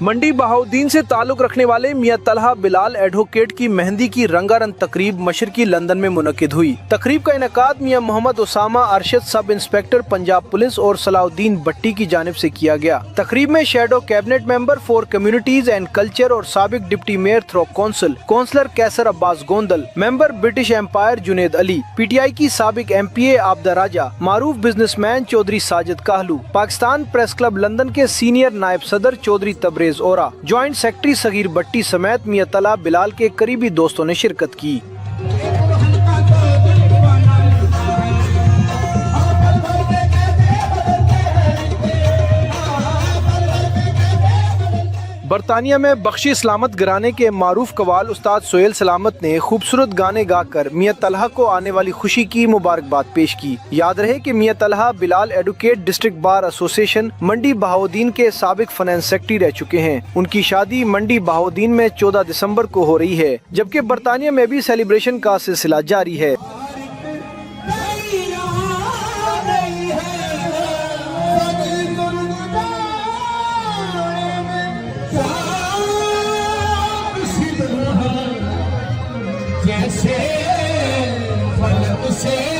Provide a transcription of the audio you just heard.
मंडी बहाउद्दीन से ताल्लुक रखने वाले मियां तलहा बिलाल एडवोकेट की मेहंदी की रंगारंग तकरीब मशरकी लंदन में मुनक्किद हुई। तकरीब का इनेकाद मियां Mohammad Usama Arshad sub inspector Punjab police और सलाउद्दीन भट्टी की जानिब से किया गया। तकरीब में shadow cabinet member for communities and culture और साबिक deputy mayor Thurrock councillor Kaiser Abbas Gondal, member British empire Junaid Ali, PTI की साबिक MPA आबदा राजा, मारूफ businessman Chaudhry Sajid Kahloon, Pakistan press club London के सीनियर नायब सदर चौधरी तबरेज ओरा, ज्वाइंट सेक्रेटरी सगीर भट्टी समेत मियां तलहा बिलाल के करीबी दोस्तों ने शिरकत की। बरतानिया में बख्शी सलामत घराने के मारूफ कवाल उस्ताद सोहेल सलामत ने खूबसूरत गाने गाकर मियां तलहा को आने वाली खुशी की मुबारकबाद पेश की। याद रहे कि Mian Talha Bilal advocate district bar association Mandi Bahauddin के साबिक फाइनेंस सेक्रेटरी रह चुके हैं। उनकी शादी मंडी बहाउद्दीन में 14 दिसंबर को हो रही है, जबकि बरतानिया में भी सेलिब्रेशन का सिलसिला जारी है। जैसे फलक से